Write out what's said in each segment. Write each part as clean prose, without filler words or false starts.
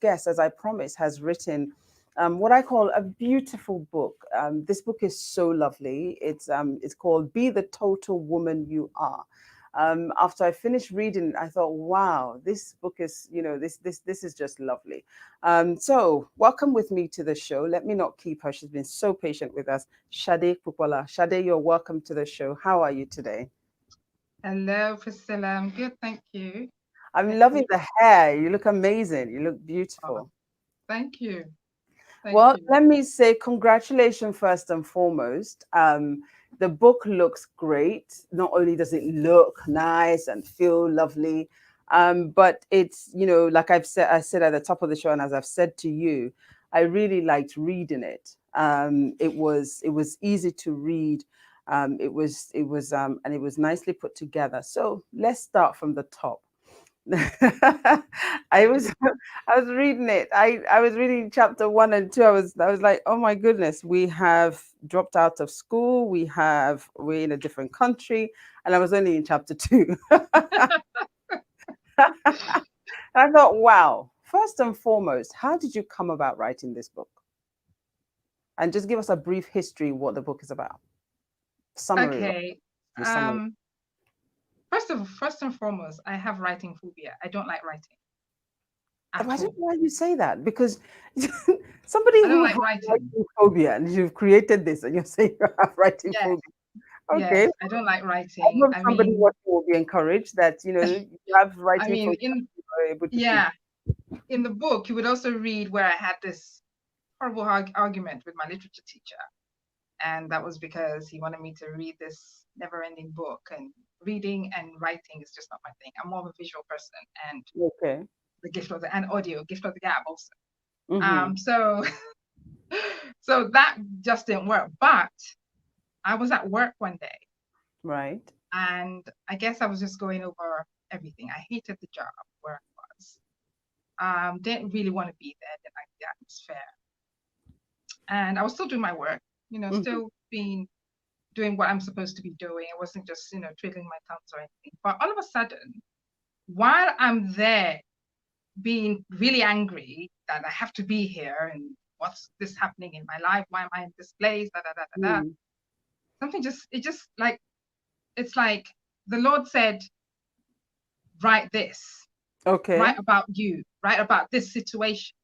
guest, as I promised, has written what I call a beautiful book. This book is so lovely. It's called "Be the Total Woman You Are." After I finished reading, I thought, wow, this book is, this is just lovely. So welcome with me to the show. Let me not keep her. She's been so patient with us. Sade Popoola. Sade, you're welcome to the show. How are you today? Hello, Priscilla. I'm good, thank you. I'm Thank loving you. the hair. You look amazing. You look Oh, beautiful. thank you. Thank Well, you. let me say congratulations first and foremost. The book looks great. Not only does it look nice and feel lovely, but it's, like I said at the top of the show, and as I've said to you, I really liked reading it. It was easy to read. And it was nicely put together. So let's start from the top. I Okay. was I was reading it. I was reading chapter 1 and 2. I was like, oh my goodness, we have dropped out of school. We're in a different country, and I was only in chapter 2. I thought, wow. First and foremost, how did you come about writing this book? And just give us a brief history what the book is about. Summary, right? Okay. The summary. Um, first and foremost, I have writing phobia. I don't like writing I at don't know all. why you say that because somebody I don't who like has writing. writing phobia and you've created this and you're saying you have writing Yes, phobia. Okay. yes, I don't like I writing. hope somebody watching will be encouraged that, you have I writing mean, phobia and in you are able to speak. yeah, in the book, you would also read where I had this horrible argument with my literature teacher, and that was because he wanted me to read this never-ending book, and reading and writing is just not my thing. I'm more of a visual person, and Okay. the gift of the and audio, gift of the gab also. Mm-hmm. So so that just didn't work. But I was at work one day, Right. and I guess I was just going over everything. I hated the job where I was. Didn't really want to be there. Didn't like the atmosphere, and I was still doing my work. Mm-hmm. Still being doing what I'm supposed to be doing. I wasn't just twiddling my thumbs or anything. But all of a sudden, while I'm there being really angry that I have to be here and what's this happening in my life? Why am I in this place? Da da da da da. Mm. Something just it just like it's like the Lord said, write this, Okay. write about you, write about this situation.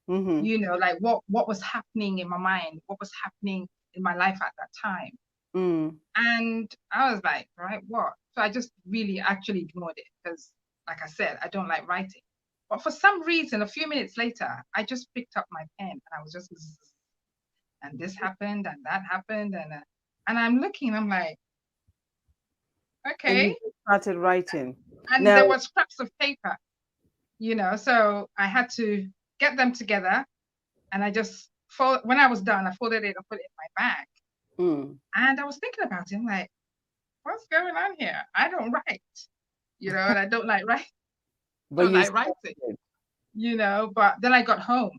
Mm-hmm. Like what was happening in my mind, what was happening in my life at that time. Mm. And I was like, right, what? So I just really actually ignored it because, like I said, I don't like writing. But for some reason, a few minutes later, I just picked up my pen and I was just, and this happened and that happened. And I'm looking, I'm like, And you okay. just started writing. And Now, there were scraps of paper, so I had to get them together. And I just, when I was done, I folded it and put it in my bag. mm, And I was thinking about it. I'm like, what's going on here? I don't write, and I don't like write, but don't you like writing, started. But then I got home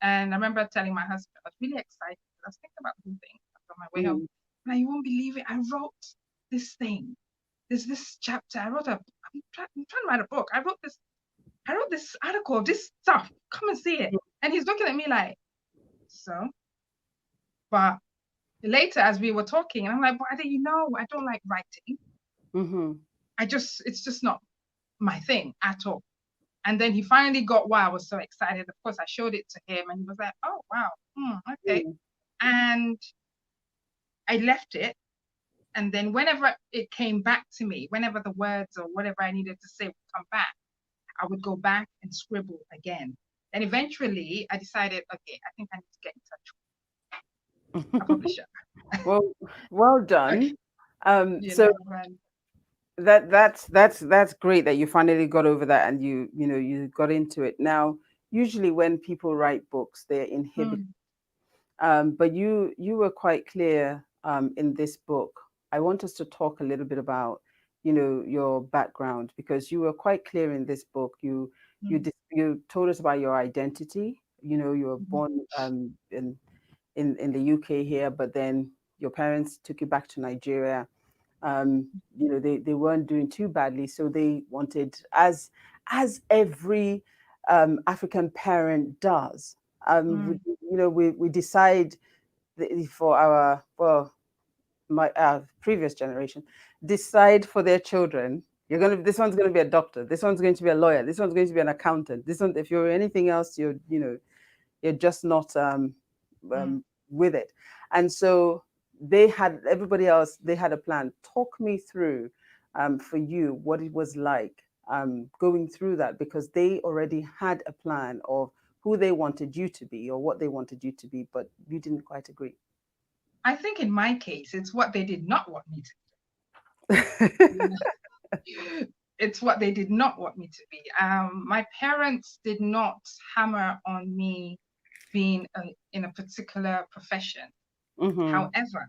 and I remember telling my husband, I was really excited. I was thinking about the whole thing on my way home. Mm. And you won't believe it. I wrote this thing. There's this chapter. I'm trying to write a book. I wrote this article, this stuff. Come and see it. And he's looking at me like, so? But later as we were talking, and I'm like, why do you know? I don't like writing. Mm-hmm. It's just not my thing at all. And then he finally got why I was so excited. Of course, I showed it to him and he was like, oh, wow, okay. Mm. And I left it. And then whenever it came back to me, whenever the words or whatever I needed to say would come back, I would go back and scribble again. And eventually I decided, okay, I think I need to get in touch with a publisher. Well, well Okay, done. you So know, and that's great that you finally got over that and you got into it. Now, usually when people write books, they're inhibited. mm, But you were quite clear in this book. I want us to talk a little bit about your background because you were quite clear in this book. mm, You told us about your identity. You were mm, born in the UK here, but then your parents took you back to Nigeria. They weren't doing too badly, so they wanted as every African parent does. We, Mm. we decide for our, well, my previous generation decide for their children. This one's going to be a doctor. This one's going to be a lawyer. This one's going to be an accountant. This one, if you're anything else, you're just not Mm. with it. And so they had everybody else. They had a plan. Talk me through for you what it was like going through that, because they already had a plan of who they wanted you to be or what they wanted you to be, but you didn't quite agree. I think in my case, it's what they did not want me to be. It's what they did not want me to be. My parents did not hammer on me being in a particular profession. Mm-hmm. However,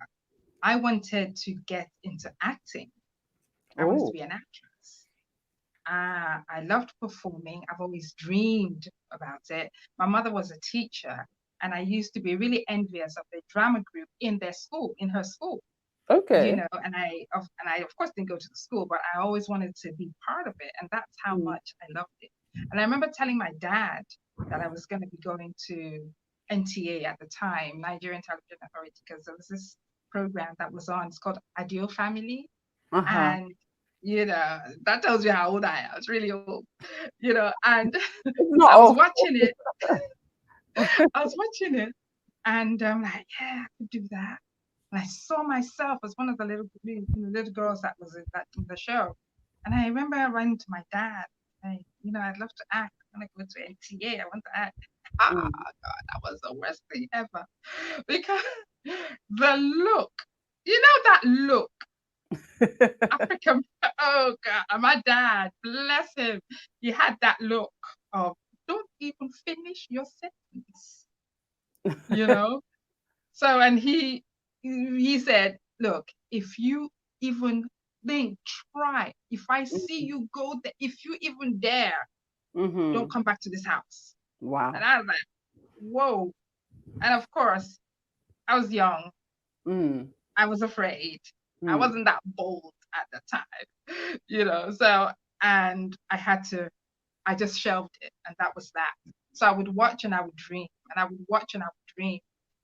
I wanted to get into acting. I wanted to Oh, be an actress. I loved performing. I've always dreamed about it. My mother was a teacher, and I used to be really envious of the drama group in their school, in her school. okay. And I of course didn't go to the school, but I always wanted to be part of it, and that's how Mm. much I loved it. And I remember telling my dad that I was going to be going to NTA at the time, Nigerian Television Authority, because there was this program that was on. It's called Adio Family, Uh-huh. and that tells you how old I am. It's really old, and It's not I was awful. watching it. I was watching it, and I'm like, yeah, I could do that. And I saw myself as one of the little girls that was in the show. And I remember I ran to my dad. I'd love to act. I want to go to NTA. I want to act. Ah, Mm. God, that was the worst thing ever. Because the look, that look, African, oh God, and my dad, bless him, he had that look of, don't even finish your sentence, you know? So, and he said, look, if you even think, try, if I see you go there, if you even dare, don't Mm-hmm. come back to this house. And Wow. I was like, whoa. And of course, I was young. Mm. I was afraid. I Mm. wasn't that bold at the time, So, and I just shelved it. And that was that. So I would watch and I would dream. And I would watch and I would dream.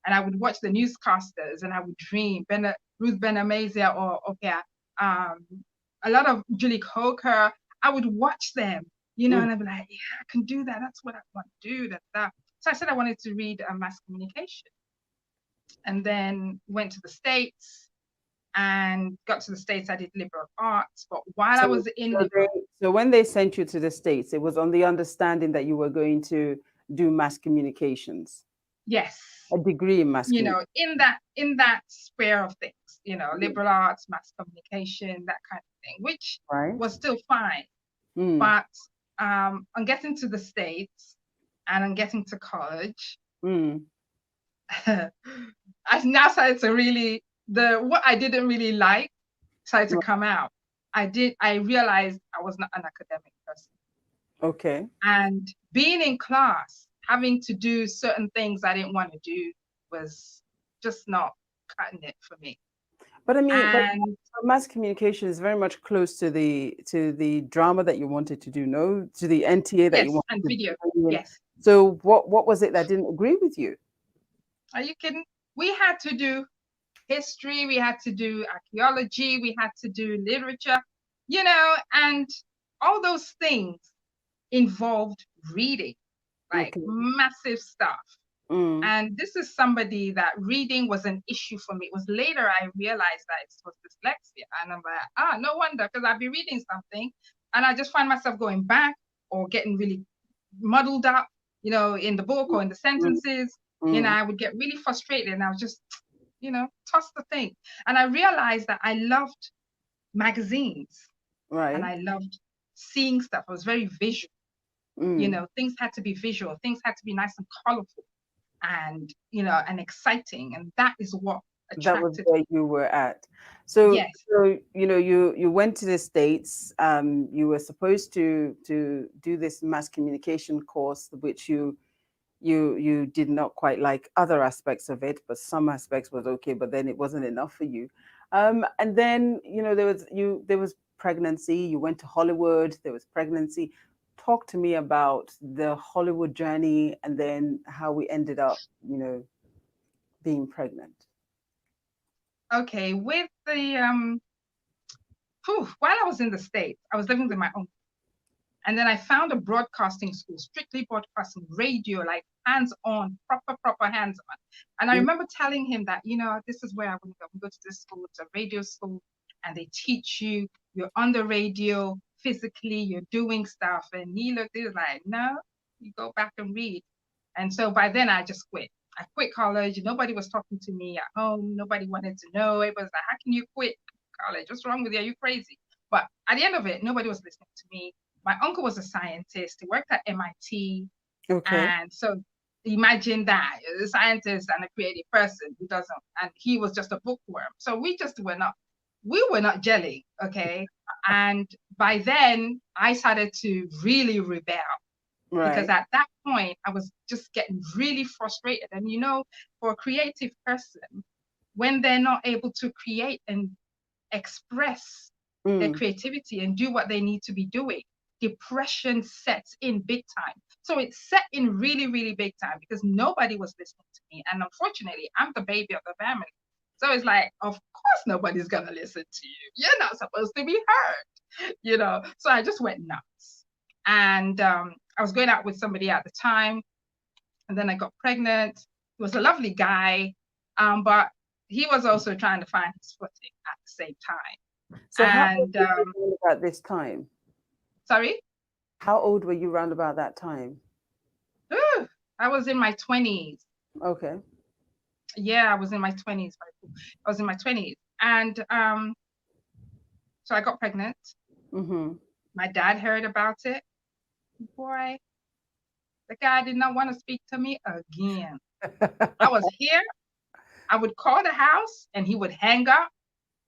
And I would watch the newscasters and I would dream. Ruth Benamazia or okay, um, a lot of Julie Coker. I would watch them, Mm. and I'd be like, yeah, I can do that. That's what I want to do. That. So I said I wanted to read mass communication, and then went to the States and got to the States. I did liberal arts, but while I So, was in so, they, liberal, so when they sent you to the States, it was on the understanding that you were going to do mass communications, yes, a degree in mass communication, in that sphere of things, liberal arts, mass communication, that kind of thing, which right? was still fine. Mm. But on getting to the States and on getting to college, Mm. I now started to really the what I didn't really like started to come out. I realized I was not an academic person. Okay. And being in class, having to do certain things I didn't want to do was just not cutting it for me. But I mean, but And mass communication is very much close to the drama that you wanted to do, no, to the NTA that you yes, wanted and to video. do. Yes. So what was it that didn't agree with you? Are you kidding? We had to do history, we had to do archaeology, we had to do literature, and all those things involved reading, like Okay. massive stuff. Mm. And this is somebody that reading was an issue for me. It was later I realized that it was dyslexia. And I'm like, no wonder, because I'd be reading something and I just find myself going back or getting really muddled up, in the book or in the Mm. sentences. Mm. I would get really frustrated and I was just, toss the thing. And I realized that I loved magazines and Right. I loved seeing stuff. I was very visual. Mm. Things had to be visual, things had to be nice and colorful and exciting, and that is what That was attracted where you were at. So, yes so you went to the States. You were supposed to do this mass communication course, which you did not quite like other aspects of it, but some aspects was okay, but then it wasn't enough for you. And then there was pregnancy. You went to Hollywood. There was pregnancy. talk to me about the Hollywood journey and then how we ended up, being pregnant. Okay, with the while I was in the States, I was living with my uncle. And then I found a broadcasting school, strictly broadcasting, radio, like hands-on, proper hands-on. And I remember telling him that, this is where I want to go. We go to this school, it's a radio school, and they teach you, you're on the radio, physically, you're doing stuff. And he was like, no, you go back and read. And so by then I just quit. I quit college. Nobody was talking to me at home. Nobody wanted to know. It was like, how can you quit college? What's wrong with you? Are you crazy? But at the end of it, nobody was listening to me. My uncle was a scientist. He worked at MIT. Okay. And so imagine that, a scientist and a creative person who doesn't, and he was just a bookworm. So we were not gelling, okay? And by then I started to really rebel. Right. Because at that point I was just getting really frustrated. And for a creative person, when they're not able to create and express their creativity and do what they need to be doing, depression sets in big time. So it set in really, really big time because nobody was listening to me. And unfortunately, I'm the baby of the family. So it's like, of course, nobody's going to listen to you. You're not supposed to be heard, So I just went nuts. And I was going out with somebody at the time. And then I got pregnant. He was a lovely guy. But he was also trying to find his footing at the same time. So how old were you at this time? Sorry? How old were you around about that time? Ooh, I was in my 20s. Okay. Yeah, I was in my 20s. I was in my 20s. And so I got pregnant. Mm-hmm. My dad heard about it. Boy, the guy did not want to speak to me again. I was here. I would call the house and he would hang up.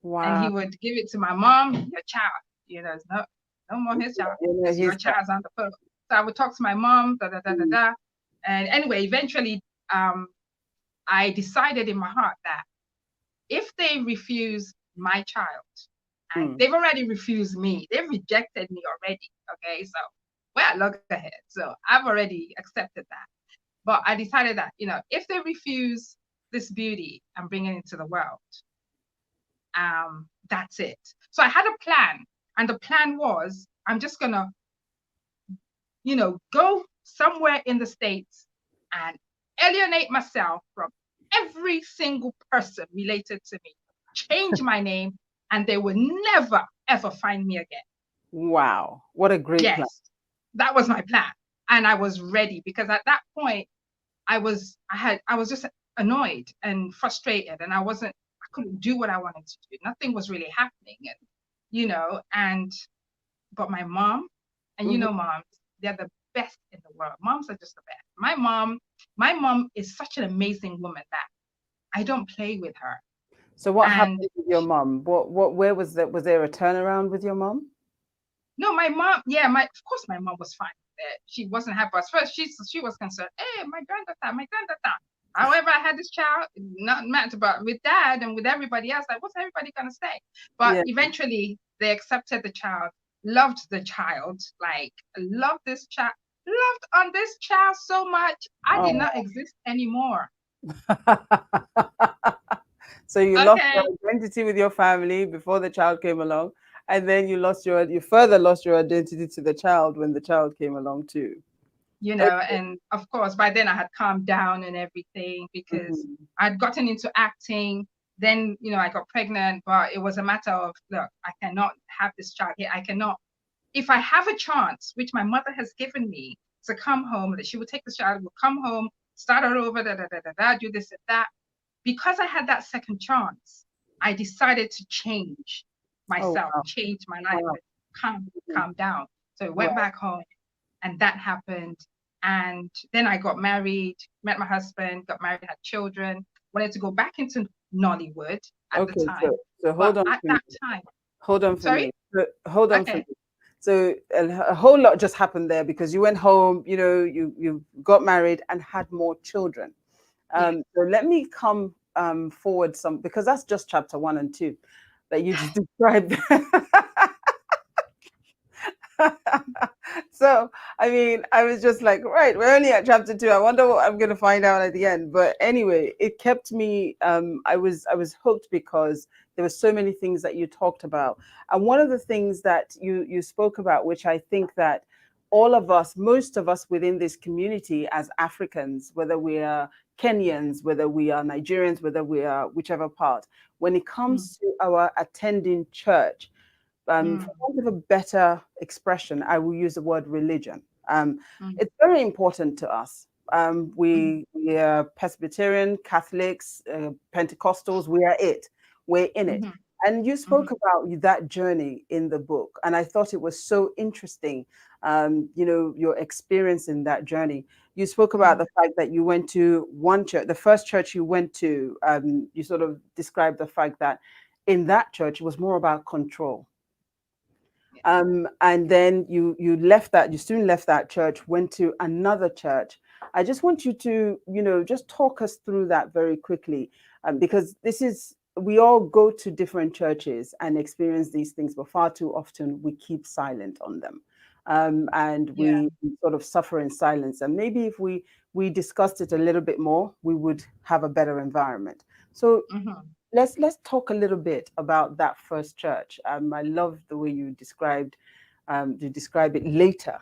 Wow. And he would give it to my mom, your child. It's not no more his child. Your child's on the phone. So I would talk to my mom, And anyway, eventually, I decided in my heart that if they refuse my child, and they've already refused me, they've rejected me already. Okay, so well, look ahead. So I've already accepted that. But I decided that, if they refuse this beauty and bring it into the world, that's it. So I had a plan. And the plan was, I'm just going to, go somewhere in the States and alienate myself from every single person related to me, change my name, and they will never, ever find me again. Wow. What a great plan. That was my plan. And I was ready because at that point, I was just annoyed and frustrated, and I couldn't do what I wanted to do. Nothing was really happening. And, but my mom, and moms, they're the best in the world. Moms are just the best. My mom is such an amazing woman that I don't play with her. So what happened with your mom? Where was that? Was there a turnaround with your mom? No, my mom, of course my mom was fine with it. She wasn't happy. At first, she was concerned, hey, my granddaughter. However, I had this child, not matter, but with dad and with everybody else, like, what's everybody going to say? But eventually, they accepted the child, loved the child, like, loved this child, loved on this child so much, I did not exist anymore. So you lost your identity with your family before the child came along, and then you further lost your identity to the child when the child came along too. And of course, by then I had calmed down and everything because I'd gotten into acting. Then, I got pregnant, but it was a matter of, look, I cannot have this child here. I cannot, if I have a chance, which my mother has given me to come home, that she would take this child, would come home, start all over, do this and that. Because I had that second chance, I decided to change myself, change my life, calm down. So I went back home, and that happened. And then I got married, met my husband, got married, had children, wanted to go back into Nollywood at the time. So hold on. At that time. Hold on for me. Hold on for me. So a whole lot just happened there because you went home, you got married and had more children. So let me come forward because that's just chapter 1 and 2 that you just described. So, I mean, I was just like, right, we're only at chapter 2. I wonder what I'm going to find out at the end. But anyway, it kept me. I was hooked because there were so many things that you talked about, and one of the things that you spoke about, which I think that all of us, most of us within this community as Africans, whether we are Kenyans, whether we are Nigerians, whether we are whichever part, when it Mm, comes to our attending church, mm, for want of a better expression, I will use the word religion. mm, It's very important to us. mm, We are Presbyterian, Catholics, Pentecostals. We are it. We're in it. mhm, And you mhm, spoke about that journey in the book, and I thought it was so interesting. Your experience in that journey. You spoke about mhm. the fact that you went to one church, the first church you went to. You sort of described the fact that in that church it was more about control, Yeah. and then you left that, you soon left that church, went to another church. I just want you to, just talk us through that very quickly, because this is, we all go to different churches and experience these things, but far too often we keep silent on them, and Yeah. we sort of suffer in silence. And maybe if we discussed it a little bit more, we would have a better environment. So Mhm. let's talk a little bit about that first church. I love the way you describe it later,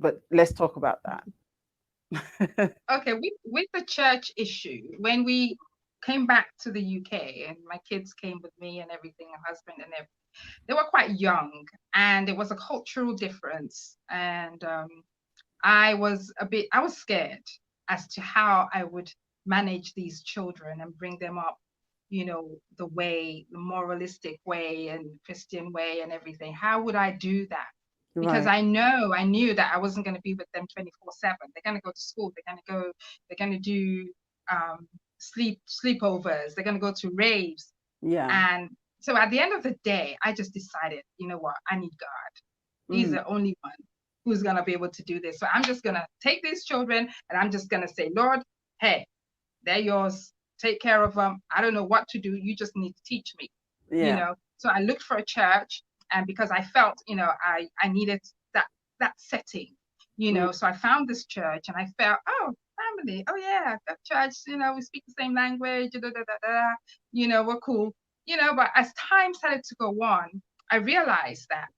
but let's talk about that. Okay, with the church issue, when we came back to the UK and my kids came with me and everything, and husband and everything, they were quite young and it was a cultural difference. And I was scared as to how I would manage these children and bring them up, the moralistic way and Christian way and everything. How would I do that? Because Right. I knew that I wasn't going to be with them 24/7. They're going to go to school. They're going to do um, sleepovers. They're going to go to raves. Yeah. And so at the end of the day, I just decided, you know what? I need God. He's Mm. the only one who's going to be able to do this. So I'm just going to take these children and I'm just going to say, Lord, hey, they're yours. Take care of them. I don't know what to do. You just need to teach me, you Yeah. know. So I looked for a church, and because I felt, I needed that setting, Mm. So I found this church and I felt, oh, family. Oh yeah, that church, we speak the same language, da, da, da, da, we're cool. But as time started to go on, I realized that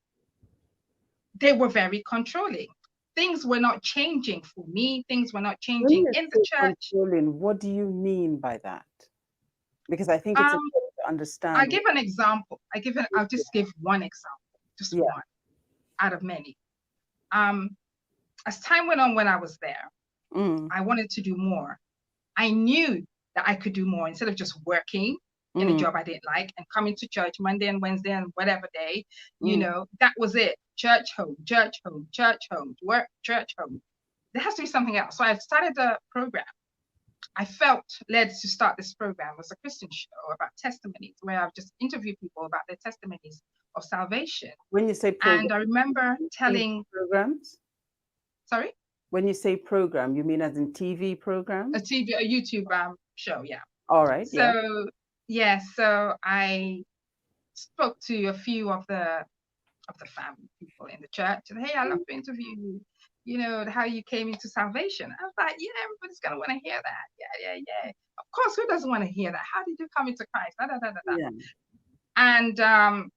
they were very controlling. Things were not changing for me. Things were not When changing you in the say church. controlling, what do you mean by that? Because I think it's Um, important to I understand. give an example. I'll just give one example, just Yeah. one out of many. Um, as time went on when I was there, Mm. I wanted to do more. I knew that I could do more instead of just working in a Mm. job I didn't like and coming to church Monday and Wednesday and whatever day, Mm. that was it. Church, home, church, home, church, home, work, church, home. There has to be something else. So I started a program. I felt led to start this program. It was a Christian show about testimonies where I've just interviewed people about their testimonies of salvation. When you say program, And I remember TV telling, programs. sorry, When you say program, you mean as in TV a programs? TV, a YouTube show, yeah. All right. Yeah. So yeah, so I spoke to a few of the family people in the church, and hey, I'd love to interview you. How you came into salvation. I was like, yeah, everybody's gonna want to hear that. Yeah, yeah, yeah. Of course, who doesn't want to hear that? How did you come into Christ? Da, da, da, da, da. Yeah. And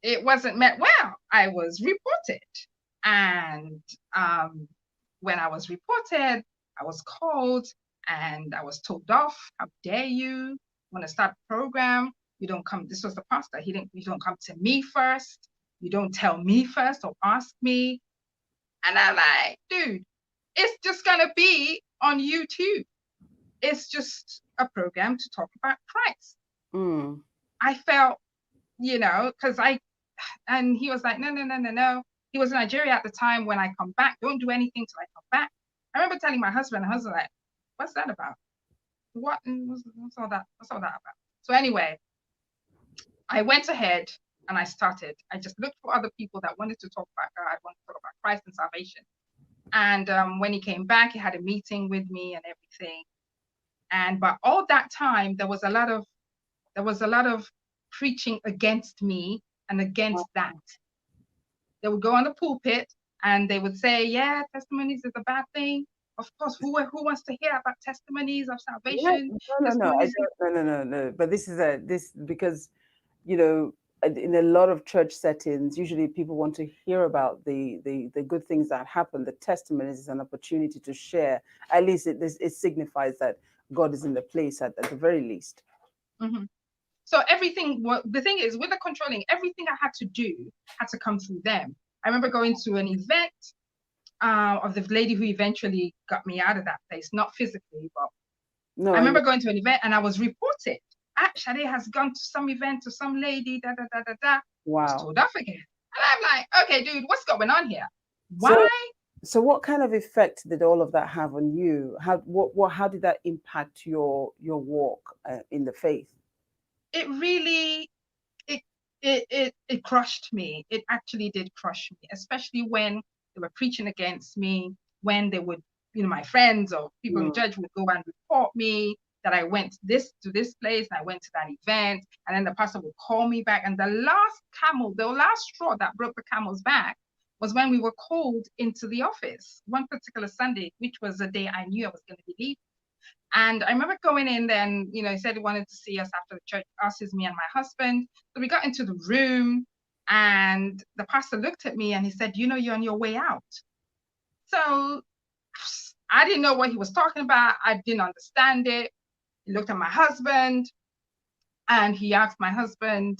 it wasn't met well. I was reported, and um, when I was reported, I was called and I was told off. How dare you want to start a program? You don't come. This was the pastor. He didn't. You don't come to me first. You don't tell me first or ask me. And I'm like, dude, it's just gonna be on YouTube. It's just a program to talk about Christ. Mm. I felt, because and he was like, no, no, no, no, no. He was in Nigeria at the time. When I come back, don't do anything till I come back. I remember telling my husband, like, what's that about? What's all that? What's all that about? So anyway, I went ahead and I started. I just looked for other people that wanted to talk about God, wanted to talk about Christ and salvation. And when he came back, he had a meeting with me and everything. And but all that time, there was a lot of preaching against me and against that. they would go on the pulpit and they would say, yeah, testimonies is a bad thing. Of course, who wants to hear about testimonies of Yeah, salvation? no, I Testimonies. don't, no. But this is this because, you know, in a lot of church settings, usually people want to hear about the good things that happen. The testimonies is an opportunity to share. At least it signifies that God is in the place at the very least. Mm-hmm. So everything, the thing is, with the controlling, everything I had to do had to come through them. I remember going to an event of the lady who eventually got me out of that place, not physically, but No, I I remember know. going to an event and I was reported. Ah, Sade has gone to some event to some lady, da da da da da. Was Wow. told off again. And I'm like, okay, dude, what's going on here? So Why? so what kind of effect did all of that have on you? How did that impact your walk in the faith? It really it crushed me. It actually did crush me, especially when they were preaching against me, when they would, my friends or people in Mm, church would go and report me that I went to this place and I went to that event, and then the pastor would call me back. And the last straw that broke the camel's back was when we were called into the office one particular Sunday, which was the day I knew I was going to be leaving. And I remember going in then, he said he wanted to see us after the church, us is me and my husband. So we got into the room and the pastor looked at me and he said, you're on your way out. So I didn't know what he was talking about. I didn't understand it. He looked at my husband and he asked my husband,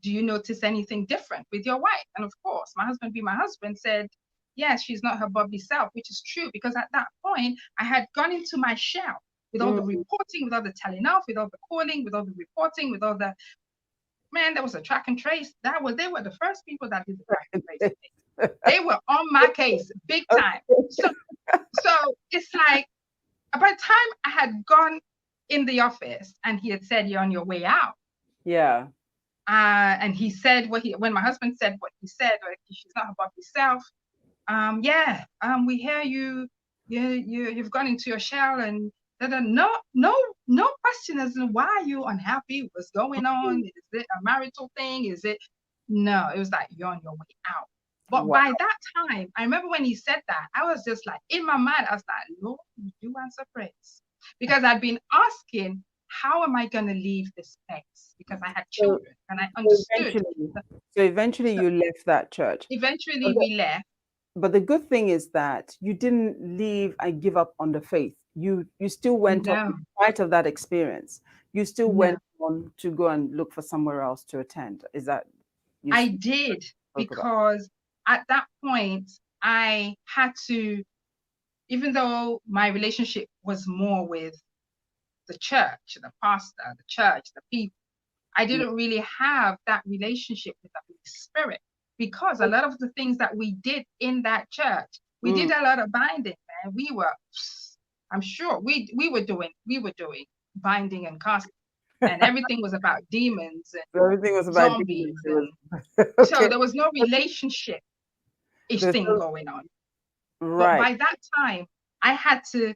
do you notice anything different with your wife? And of course, my husband, being my husband, said, yes, she's not her bubbly self, which is true, because at that point, I had gone into my shell with all the mm. reporting, with all the telling off, with all the calling, with all the reporting, with all the, man, there was a track and trace. They were the first people that did the track and trace. They were on my case big time. So it's like, by the time I had gone in the office and he had said, you're on your way out. Yeah. And he said when my husband said what he said, like, she's not about herself. We hear you've gone into your shell and no question as to why are you unhappy? What's going on? Is it a marital thing? Is it? No, it was like you're on your way out. But Wow. by that time, I remember when he said that, I was just like, in my mind, I was like, Lord, you answer praise. Because I'd been asking, how am I going to leave this place? Because I had So, children and I so understood. eventually, so eventually So you left that church. But eventually the, we left. but the good thing is that you didn't leave and give up on the faith. You still went on, in No, spite of that experience. You still no, went on to go and look for somewhere else to attend. Is that you I did, spoke about? because at that point I had to, even though my relationship was more with the church, the pastor, the church, the people, I Mm. didn't really have that relationship with the Holy Spirit, because a lot of the things that we did in that church, we Mm. did a lot of binding, man. I'm sure we were doing binding and casting, and everything was about demons and So everything was about demons. zombies, It and was so okay. there was no relationship ish There's thing no, going on. But right. by that time, I had to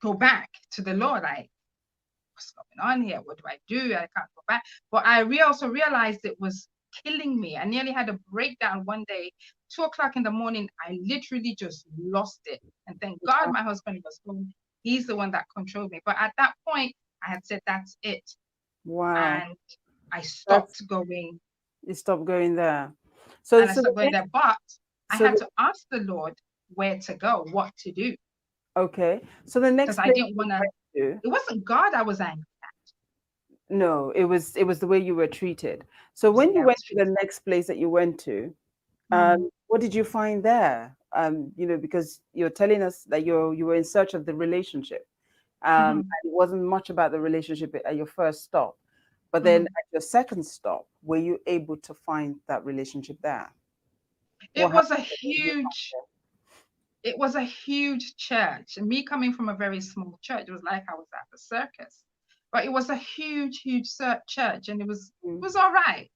go back to the Lord. What's going on here? What do I do? I can't go back. But also realized it was killing me. I nearly had a breakdown one day, 2 o'clock in the morning. I literally just lost it. And thank God my husband was home. He's the one that controlled me. But at that point, I had said, that's it. Wow. And I That's stopped going. you stopped going there. So And I so the stopped going next there. But I so had the, to ask the Lord where to go, what to do, okay. So the because next I place didn't you want to. went to, It wasn't God I was angry at. no, it was the way you were treated. So It was the when way you I went was to the treated. next place that you went to, Mm, what did you find there? Because you're telling us that you were in search of the relationship. And mm-hmm, it wasn't much about the relationship at your first stop. But then mm-hmm. at your second stop, were you able to find that relationship there? What It was a happened? What did you huge, it was a huge church. And me coming from a very small church, it was like I was at the circus. But it was a huge, huge church, and it was find? it was all right.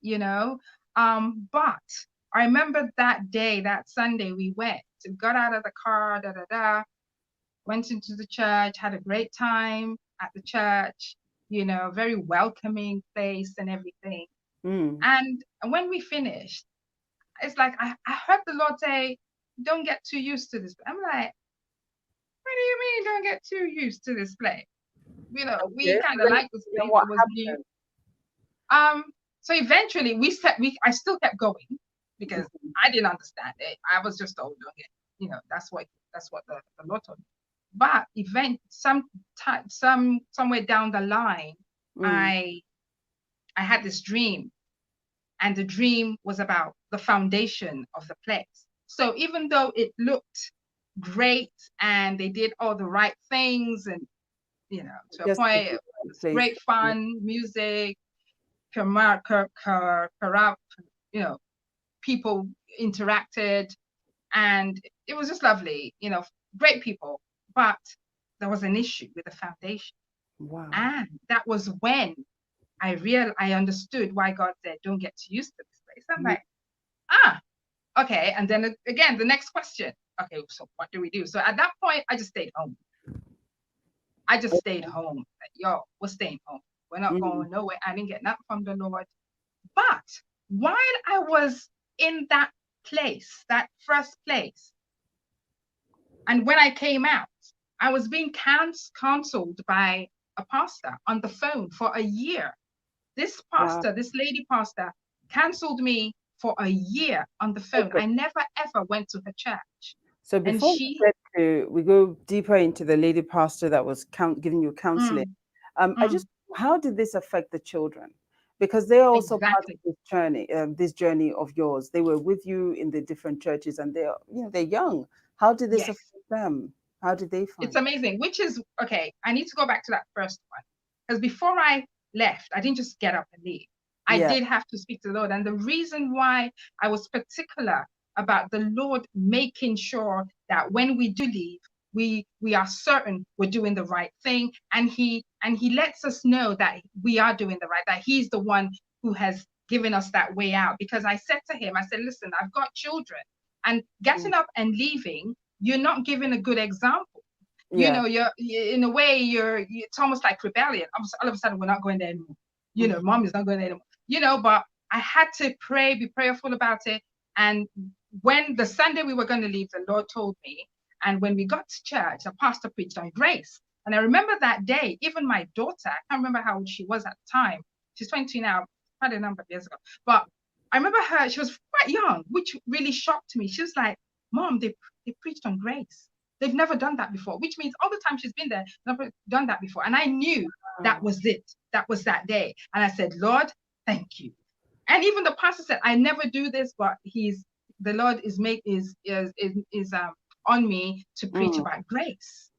But I remember that day, that Sunday, we got out of the car, da da da, went into the church, had a great time at the church, very welcoming place and everything. Mm. And when we finished, it's like I heard the Lord say, don't get too used to this. I'm like, what do you mean don't get too used to this place? We Okay. kind of like this Then place. what It was new. happened? Um, so eventually I still kept going because Mhm. I didn't understand it. I was just told, okay, that's what the Lord told me. But somewhere down the line, Mm. I I had this dream, and the dream was about the foundation of the place. So even though it looked great and they did all the right things, and to a Just to point, be it in was place. great fun, music, corrupt, people interacted, and it was just lovely, great people. But there was an issue with the foundation. Wow. And that was when I understood why God said, don't get too used to this place. I'm Mm. like, okay. And then again, the next question, okay, so what do we do? So at that point, I just stayed home. I just stayed home. Like, yo, we're staying home. We're not Mm. going nowhere. I didn't get nothing from the Lord. But while I was in that place, that first place, and when I came out, I was being counseled by a pastor on the phone for a year. This Wow. pastor, this lady pastor, counseled me for a year on the phone. Okay. I never ever went to her church. So And before she, we go deeper into the lady pastor that was giving you counseling, mm, I just, mm, how did this affect the children? Because they are also part of exactly. this journey of yours. They were with you in the different churches, and they're young. How did this Yes, affect them? How did they it's find it? amazing. Which is okay. I need to go back to that first one because before I left, I didn't just get up and leave. I Yeah. did have to speak to the Lord, and the reason why I was particular about the Lord making sure that when we do leave, we are certain we're doing the right thing, and he lets us know that we are doing the right, that He's the one who has given us that way out. Because I said to him, I said, listen, I've got children, and Mm. getting up and leaving, you're not giving a good example. Yeah. You're in a way, it's almost like rebellion. All of a sudden we're not going there anymore. Mom is not going there anymore. But I had to be prayerful about it. And when the Sunday we were going to leave, the Lord told me. And when we got to church, the pastor preached on grace. And I remember that day, even my daughter, I can't remember how old she was at the time. She's 22 now, quite a number of years ago. But I remember her, she was quite young, which really shocked me. She was like, Mom, they preached on grace. They've never done that before, which means all the time she's been there, never done that before. And I knew that Wow. was it. That was that day. And I said, Lord, thank you. And even the pastor said, I never do this, but the Lord is on me to preach Mm. about grace.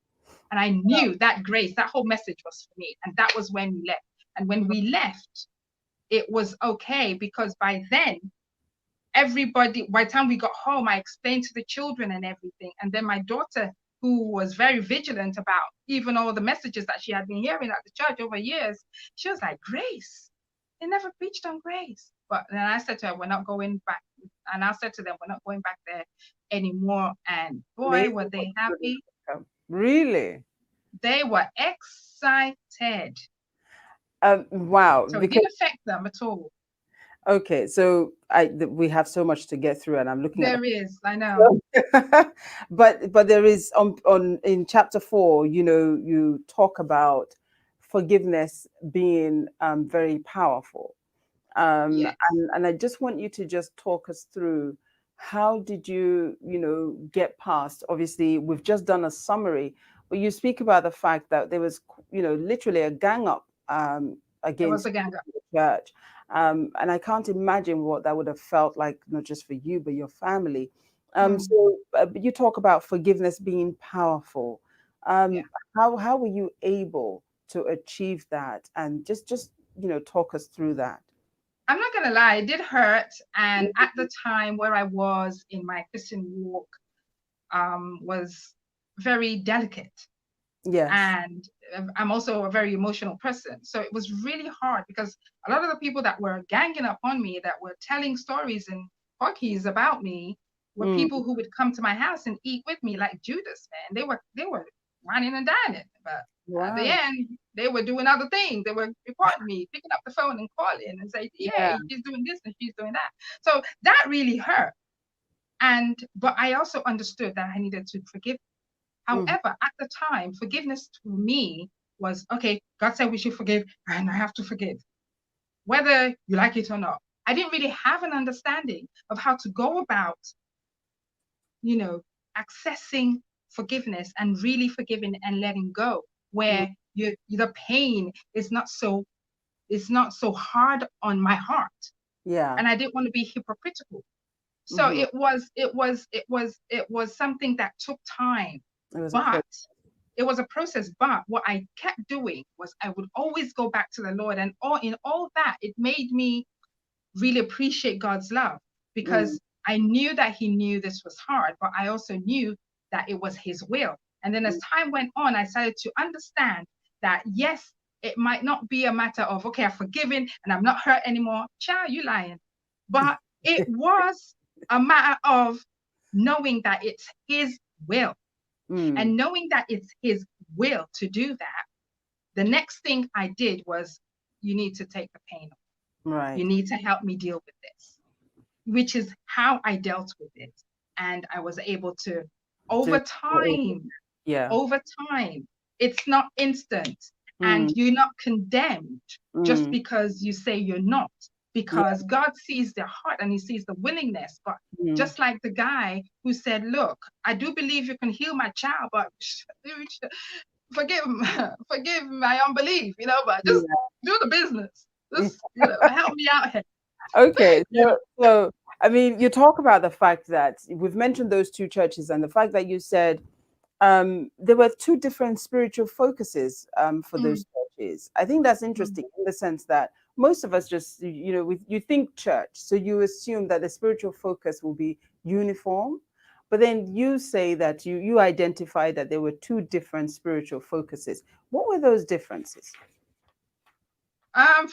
And I knew that grace, that whole message was for me. And that was when we left. And when we left, it was okay because by then everybody, by the time we got home, I explained to the children and everything. And then my daughter, who was very vigilant about even all the messages that she had been hearing at the church over years, she was like, Grace, they never preached on grace. But then I said to her, we're not going back. And I said to them, we're not going back there anymore. And boy, Amazing were what they the goodness happy. has come. Really? They were excited. Wow. So it Because didn't affect them at all. okay, so we have so much to get through, and I'm looking at the There is, I know. but there is on in chapter 4, you talk about forgiveness being very powerful. Yes. And I just want you to just talk us through how did you get past. Obviously, we've just done a summary, but you speak about the fact that there was, literally a gang up It was against a gang up. the church. And I can't imagine what that would have felt like, not just for you, but your family. Mm, But you talk about forgiveness being powerful. yeah. Um, how were you able to achieve that? And just talk us through that. I'm not gonna lie, it did hurt. And at the time where I was in my Christian walk, was very delicate. Yes. And I'm also a very emotional person. So it was really hard because a lot of the people that were ganging up on me, that were telling stories and talkies about me, were Mm. people who would come to my house and eat with me, like Judas, man. They were whining and dining. But at the Wow. end, they were doing other things. They were reporting me, picking up the phone and calling and say, Yeah. "Yeah, she's doing this and she's doing that." So that really hurt. But I also understood that I needed to forgive. Mhm. However, at the time, forgiveness to me was okay. God said we should forgive, and I have to forgive, whether you like it or not. I didn't really have an understanding of how to go about, you know, accessing forgiveness and really forgiving and letting go, Mm. where the pain is not so hard on my heart. Yeah. And I didn't want to be hypocritical. So Hmm. it was something that took time, It was a pro. but it was a process. But what I kept doing was I would always go back to the Lord, and in all that, it made me really appreciate God's love, Mm. because I knew that He knew this was hard, but I also knew that it was His will. And then as Mm. time went on, I started to understand that yes, it might not be a matter of, okay, I've forgiven and I'm not hurt anymore. Child, you lying. But it was a matter of knowing that it's His will. Mm. And knowing that it's His will to do that, the next thing I did was, you need to take the pain. You Right. need to help me deal with this, which is how I dealt with it. And I was able to, To, over time, yeah. over time, it's not instant. And Mm. you're not condemned just Mm. because you say you're not, Yeah. because God sees the heart and He sees the willingness. But Mm. just like the guy who said, look, I do believe you can heal my child, but forgive, forgive my unbelief, but just Yeah. do the business. Just, help me out here. Okay, You know, so I mean, you talk about the fact that we've mentioned those two churches, and the fact that you said there were two different spiritual focuses for mm, those churches. I think that's mm. interesting in the sense that most of us just, you think church, so you assume that the spiritual focus will be uniform, but then you say that you identify that there were two different spiritual focuses. What were those differences? Um,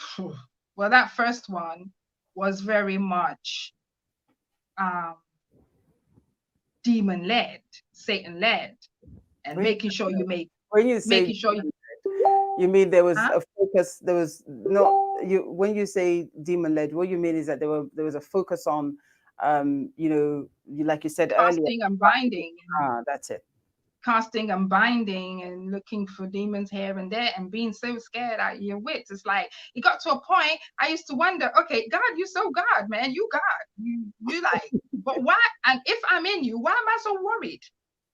well, that first one was very much um, demon led, Satan led, and When making sure you make, when you say making sure you, you mean there was huh? a focus, there was not you when you say demon led, what you mean is that there was a focus on like you said earlier. Casting and binding, That's it. and looking for demons here and there, and being so scared out of your wits. It's like it got to a point I used to wonder, okay, God, you so God, man, you God, you like, but why? And if I'm in you, why am I so worried?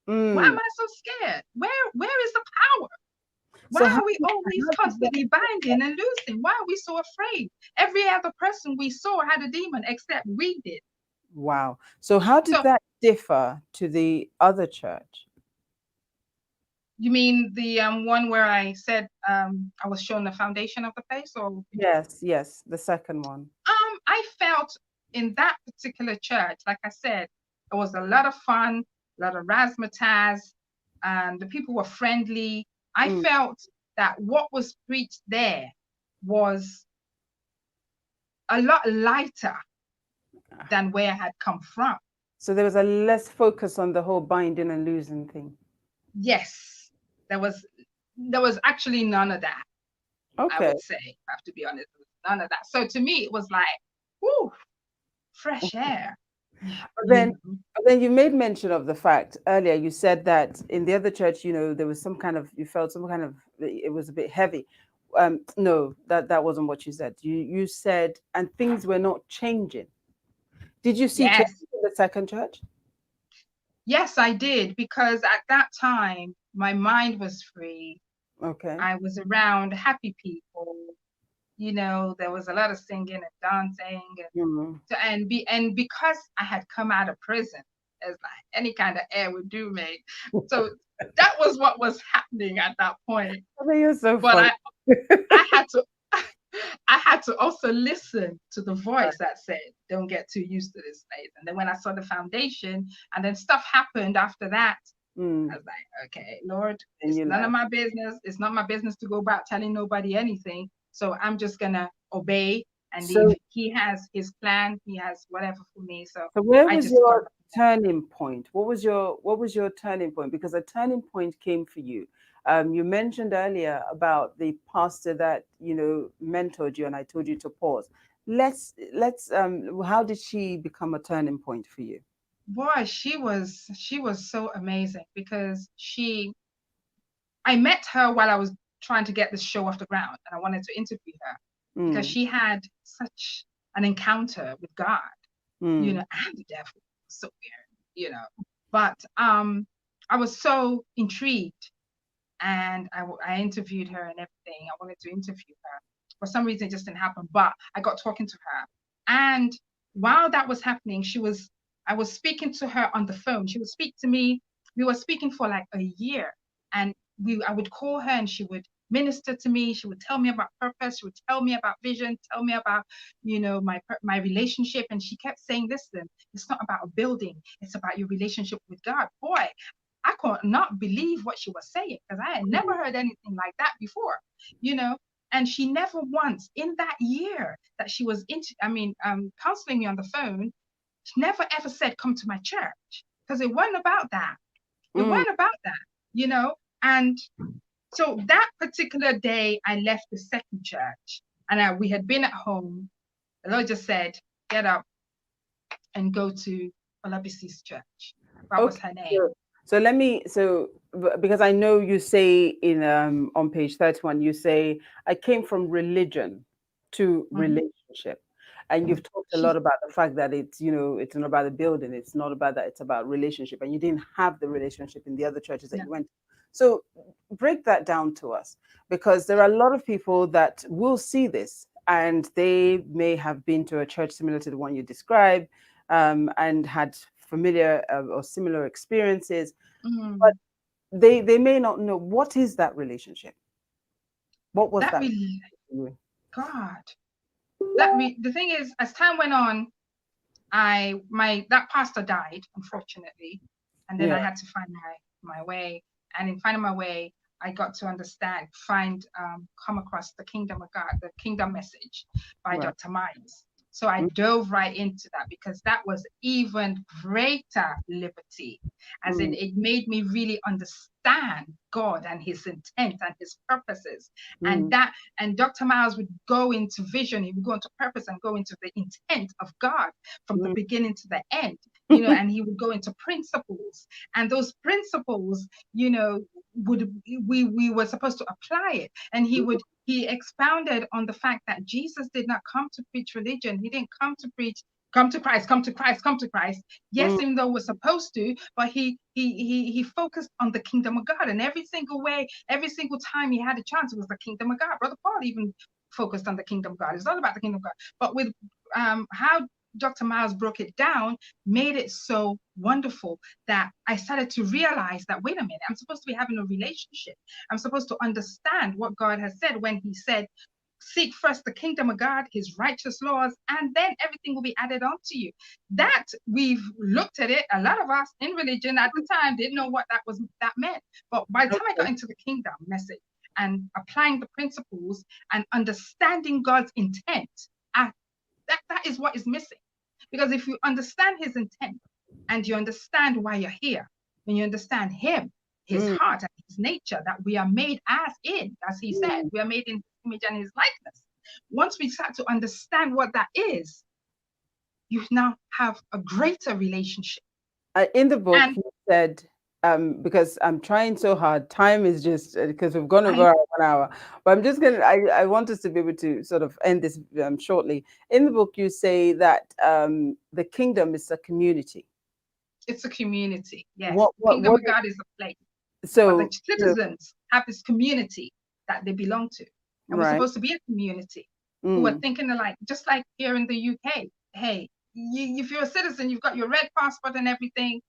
Why am Mm. I so scared? Where is the power? Why So how, are we always how did that, constantly binding and loosing? Why are we so afraid? Every other person we saw had a demon except we did. wow, so how did So that differ to the other church? you mean the one where I said I was shown the foundation of the place, or Yes, the second one. I felt in that particular church, like I said, it was a lot of fun, a lot of razzmatazz, and the people were friendly. I Mm. felt that what was preached there was a lot lighter than where I had come from. So there was a less focus on the whole binding and losing thing. Yes, there was there was actually none of that. I Okay. would say, I have to be honest, there was none of that. So to me, it was like, whoo, fresh air. But You then, know, but then you made mention of the fact earlier. You said that in the other church, there was some kind of you felt some kind of it was a bit heavy. No, that wasn't what you said. You said and things were not changing. Did you see change yes, in the second church? yes, I did, because at that time my mind was free. Okay. I was around happy people. There was a lot of singing and dancing, Mhm. and because I had come out of prison, as like any kind of air would do, mate. So that was what was happening at that point. I think you're so But funny. I had to I had to also listen to the voice that said, don't get too used to this place. And then when I saw the foundation and then stuff happened after that, I Mm. was like, okay, Lord, And it's you none of left. my business. It's not my business to go about telling nobody anything. So I'm just gonna obey. And if So He has His plan, He has whatever for me. So so where I was just your followed. turning point? What was your turning point? Because a turning point came for you. You mentioned earlier about the pastor that mentored you, and I told you to pause. Let's. How did she become a turning point for you? Boy, she was so amazing because I met her while I was trying to get this show off the ground, and I wanted to interview her because Mm, she had such an encounter with God, mm, and the devil. So weird, But I was so intrigued, and I interviewed her and everything. I wanted to interview her. For some reason, it just didn't happen. But I got talking to her, and while that was happening, I was speaking to her on the phone. She would speak to me. We were speaking for like a year, and I would call her, and she would minister to me. She would tell me about purpose. She would tell me about vision. Tell me about my relationship. And she kept saying, "Listen, it's not about a building. It's about your relationship with God." Boy, I could not believe what she was saying because I had never heard anything like that before, you know. And she never once in that year that she was counseling me on the phone, she never ever said, "Come to my church," because it wasn't about that. It mm. wasn't about that, you know. And so that particular day, I left the second church, and we had been at home. The Lord just said, "Get up and go to Olabisi's church." That was Okay. her name. So let me because I know you say in on page 31 you say I came from religion to Mhm. relationship. And you've talked a lot She, about the fact that it's not about the building, it's not about that, it's about relationship. And you didn't have the relationship in the other churches that yeah. you went to. So break that down to us, because there are a lot of people that will see this and they may have been to a church similar to the one you described, and had familiar or similar experiences, but Mm. they may not know what is that relationship. What was That that really, for you? God, the thing is, as time went on, that pastor died, unfortunately, and then Yeah, I had to find my way. And in finding my way, I got to come across the Kingdom of God, the Kingdom Message by right. Dr. Miles. So I dove right into that because that was even greater liberty, as in Mm, it made me really understand God and His intent and His purposes, and mm, that and Dr. Miles would go into vision, he would go into purpose and go into the intent of God from the mm. beginning to the end, and he would go into principles, and those principles, would we were supposed to apply it, and he expounded on the fact that Jesus did not come to preach religion. He didn't come to preach come to Christ, come to Christ, come to Christ. Yes, Mm, even though we're supposed to, but he focused on the kingdom of God, and every single way, every single time he had a chance, it was the kingdom of God. Brother Paul even focused on the kingdom of God. It's all about the kingdom of God. But with how Dr. Miles broke it down, made it so wonderful that I started to realize that, wait a minute, I'm supposed to be having a relationship. I'm supposed to understand what God has said when He said, seek first the kingdom of God, His righteous laws, and then everything will be added on to you. That we've looked at it, a lot of us in religion at the time didn't know what that meant. But by the time I got okay. into the kingdom message and applying the principles and understanding God's intent, that is what is missing. Because if you understand His intent and you understand why you're here, and you understand Him, His Mm, heart and His nature, that we are made as He said, mm. we are made in His image and His likeness. Once we start to understand what that is, you now have a greater relationship. In the book, And you said, because I'm trying so hard, time is just because we've gone over I our 1 hour, but I'm just gonna. I want us to be able to sort of end this shortly. In the book, you say that the kingdom is a community. It's a community. Yes. What The what kingdom what? of God is a place. But the So citizens have this community that they belong to. And we're right. supposed to be a community who are Mm, thinking alike, just like here in the UK. Hey, if you're a citizen, you've got your red passport and everything,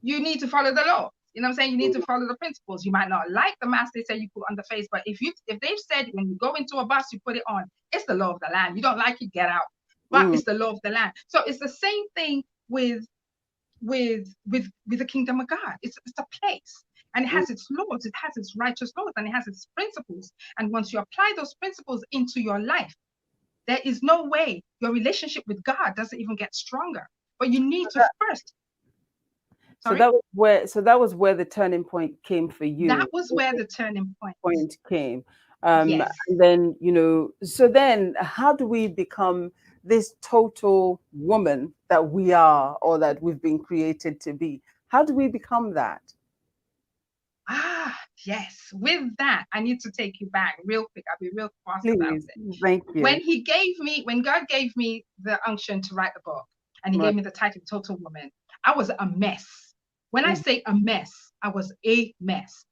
you need to follow the law. You know what I'm saying? You need to follow the principles. You might not like the mask they say you put on the face, but if they've said when you go into a bus, you put it on, it's the law of the land. You don't like it, get out. But mm, it's the law of the land. So it's the same thing with the kingdom of God. It's a place, and it mm. has its laws, it has its righteous laws, and it has its principles. And once you apply those principles into your life, there is no way your relationship with God doesn't even get stronger. But you need to first. Sorry? So that was where the turning point came for That you. was where the turning point. Point came. Yes. And then, so then how do we become this total woman that we are, or that we've been created to be? How do we become that? Ah, yes. With that, I need to take you back real quick. I'll be real fast about Please. it. Thank you. When God gave me the unction to write the book, and He Right. gave me the title Total Woman, I was a mess. When I Mhm. say a mess, I was a mess,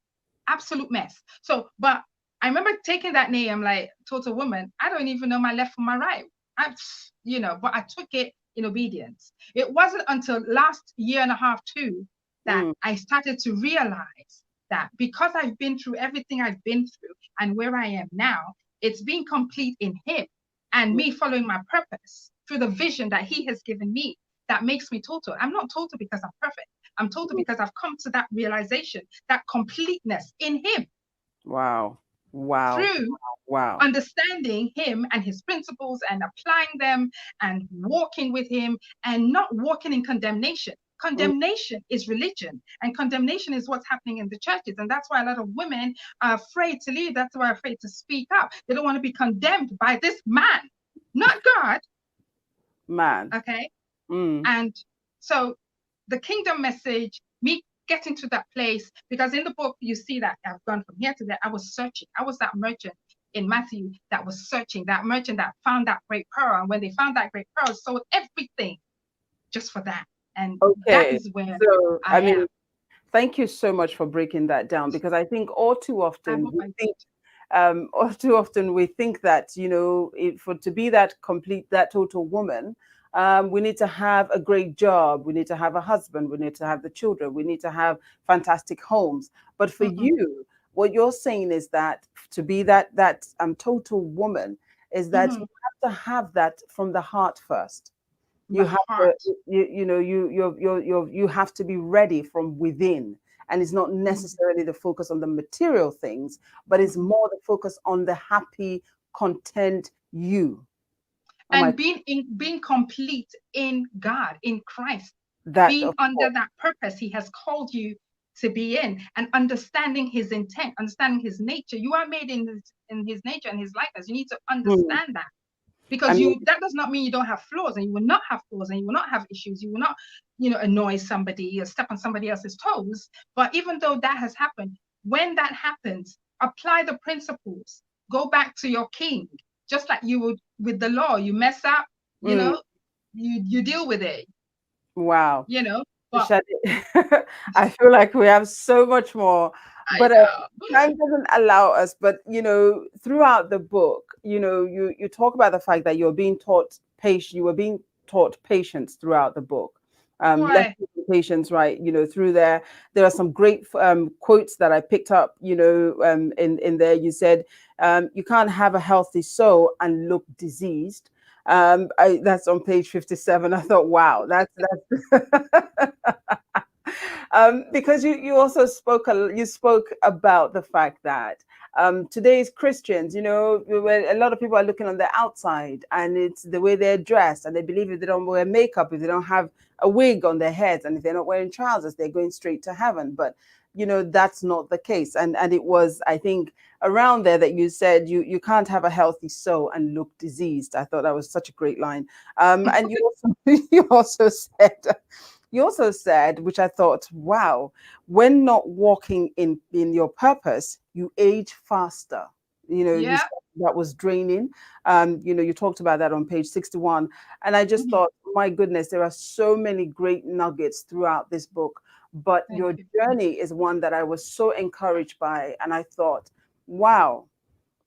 absolute mess. So, but I remember taking that name. I'm like, Total Woman. I don't even know my left from my right. But I took it in obedience. It wasn't until last year and a half too that Mm. I started to realize that because I've been through everything I've been through and where I am now, it's been complete in Him and me following my purpose through the vision that He has given me that makes me total. I'm not total because I'm perfect. I'm total because I've come to that realization, that completeness in Him Wow. Wow. through Wow. understanding Him and His principles and applying them and walking with Him and not walking in condemnation. Mm. Condemnation is religion, and condemnation is what's happening in the churches. And that's why a lot of women are afraid to leave. That's why they're afraid to speak up. They don't want to be condemned by this man, not God. Man. Okay. Mm. And so the kingdom message, me getting to that place, because in the book, you see that I've gone from here to there. I was searching. I was that merchant in Matthew that was searching, that merchant that found that great pearl. And when they found that great pearl, sold everything just for that. And that Okay. is where So, I I am. mean, thank you so much for breaking that down, because I think all too I often hope we I think did. all too often we think that, for to be that complete, that total woman, we need to have a great job, we need to have a husband, we need to have the children, we need to have fantastic homes. But for Mm-mm, you, what you're saying is that to be that total woman is that mm-hmm. you have to have that from the heart first. The You have to, heart. you have to be ready from within, and it's not Mm-hmm, necessarily the focus on the material things, but it's mm-hmm. more the focus on the happy, content you. Am I And being complete in God, in Christ, that being of under course? that purpose He has called you to be in, and understanding His intent, understanding His nature. You are made in His nature and His likeness. You need to Hmm. understand that, because And that does not mean you don't have flaws, and you will not have flaws, and you will not have issues. You will not, annoy somebody or step on somebody else's toes. But even though that has happened, when that happens, apply the principles. Go back to your king, just like you would with the law. You mess up, you mm, know, you deal with it, wow. you know. But Shadi, I feel like we have so much more, I but know. time doesn't allow us. But throughout the book, you talk about the fact that you're being taught patience. You were being taught patience throughout the book. Lessons Boy, in patience, right? Through there are some great quotes that I picked up. In there, you said, you can't have a healthy soul and look diseased. That's on page 57. I thought, wow, that's because you also spoke about the fact that today's Christians, a lot of people are looking on the outside, and it's the way they're dressed, and they believe if they don't wear makeup, if they don't have a wig on their heads, and if they're not wearing trousers, they're going straight to heaven. But that's not the case. And it was, I think, around there that you said you can't have a healthy soul and look diseased. I thought that was such a great line. And you also you also said which I thought, wow, when not walking in your purpose, you age faster. You yeah. said that was draining. You talked about that on page 61. And I just Mhm. thought, my goodness, there are so many great nuggets throughout this book. But Thank your you. journey is one that I was so encouraged by. And I thought, wow,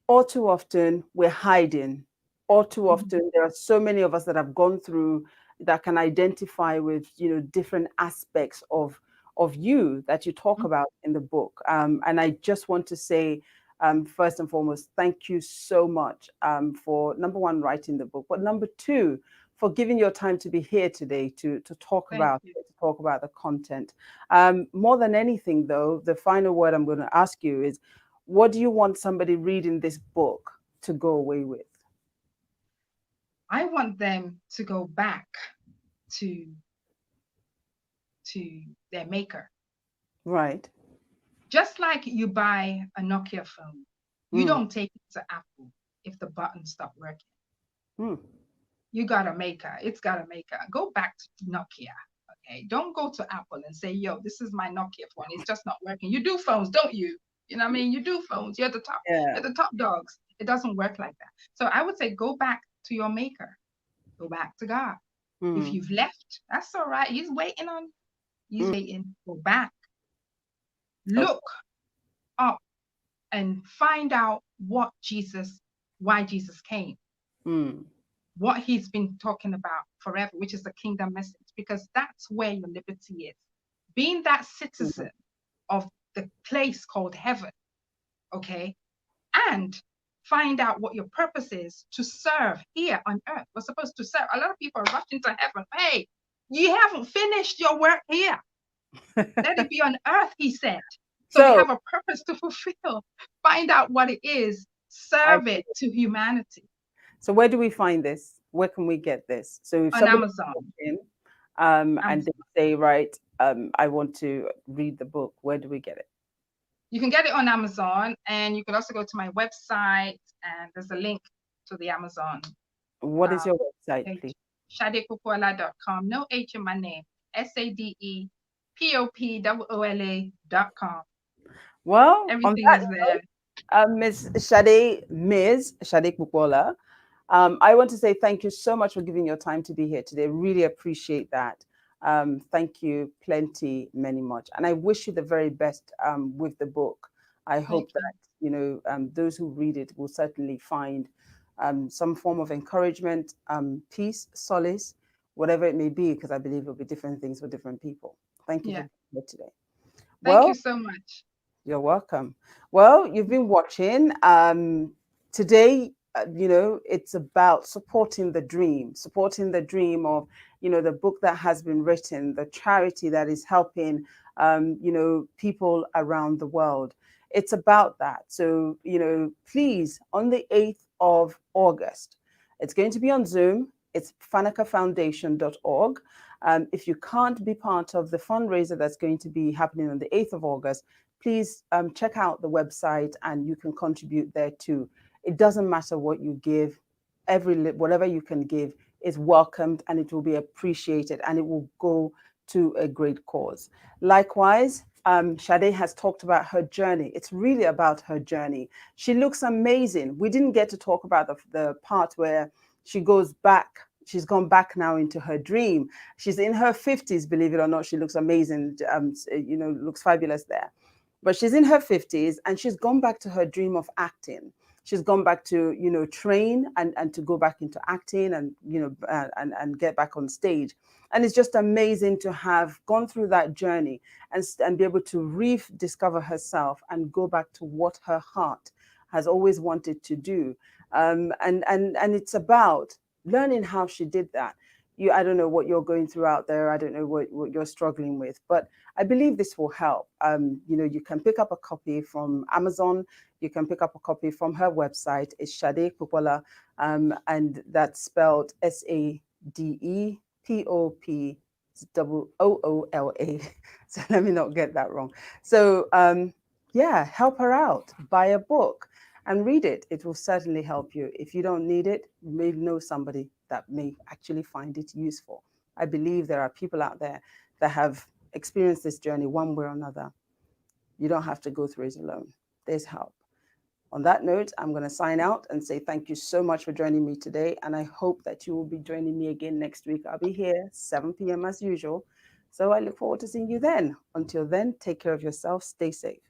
all too often we're hiding. All too Mhm. often there are so many of us that have gone through, that can identify with different aspects of you that you talk Mhm. about in the book. And I just want to say, first and foremost, thank you so much, for number one, writing the book, but number two, for giving your time to be here today to talk Thank about you. it, to talk about the content. More than anything, though, the final word I'm going to ask you is, what do you want somebody reading this book to go away with? I want them to go back to to their maker. Right. Just like you buy a Nokia phone, you Mm. don't take it to Apple if the button stop working. Mm. You got a maker. It's got a maker. Go back to Nokia. Okay. Don't go to Apple and say, yo, this is my Nokia phone. It's just not working. You do phones, don't you? You know what I mean? You do phones. Yeah. You're the top dogs. It doesn't work like that. So I would say go back to your maker. Go back to God. If Mm. you've left, that's all right. He's waiting on you. He's Mm. waiting. Go back. Okay. Look up and find out why Jesus came, Mm. what he's been talking about forever, which is the kingdom message, because that's where your liberty is. Being that Mm. citizen of the place called heaven, okay? And find out what your purpose is to serve here on earth. We're supposed to serve. A lot of people are rushing to heaven. Hey, you haven't finished your work here. Let it be on earth, he said. So we So have a purpose to fulfill. Find out what it is, I serve it to humanity. so where do we find this? Where can we get this? So if On somebody Amazon. in and they Amazon. say, right, I want to read the book, where do we get it? You can get it on Amazon, and you can also go to my website, and there's a link to the Amazon What is um, your website, page. please? SadePopoola.com. No H in my name. SadePopoola.com. Well, on Everything that is note, there. Ms. Sade Popoola, I want to say thank you so much for giving your time to be here today. Really appreciate that. Thank you plenty, many much. And I wish you the very best with the book. I Thank hope you. that, those who read it will certainly find some form of encouragement, peace, solace, whatever it may be, because I believe it'll be different things for different people. Thank you for Yeah. being here today. Thank you Well, so much. you're welcome. Well, you've been watching. Today, it's about supporting the dream of, the book that has been written, the charity that is helping, people around the world. It's about that. So, please, on the 8th of August, it's going to be on Zoom. It's fanakafoundation.org. If you can't be part of the fundraiser that's going to be happening on the 8th of August, please check out the website and you can contribute there too. It doesn't matter what you give, whatever you can give is welcomed and it will be appreciated and it will go to a great cause. Likewise, Sade has talked about her journey. It's really about her journey. She looks amazing. We didn't get to talk about the part where she goes back. She's gone back now into her dream. She's in her 50s, believe it or not. She looks amazing, looks fabulous there. But she's in her 50s and she's gone back to her dream of acting. She's gone back to, train and to go back into acting and, and get back on stage. And it's just amazing to have gone through that journey and be able to rediscover herself and go back to what her heart has always wanted to do. And it's about learning how she did that. I don't know what you're going through out there. I don't know what you're struggling with, but I believe this will help. You can pick up a copy from Amazon. You can pick up a copy from her website. It's Sade Popoola, and that's spelled SadePopoola. So let me not get that wrong. So yeah, help her out. Buy a book and read it. It will certainly help you. If you don't need it, you may know somebody that may actually find it useful. I believe there are people out there that have experienced this journey one way or another. You don't have to go through it alone. There's help. On that note, I'm going to sign out and say thank you so much for joining me today. And I hope that you will be joining me again next week. I'll be here 7 p.m. as usual. So I look forward to seeing you then. Until then, take care of yourself. Stay safe.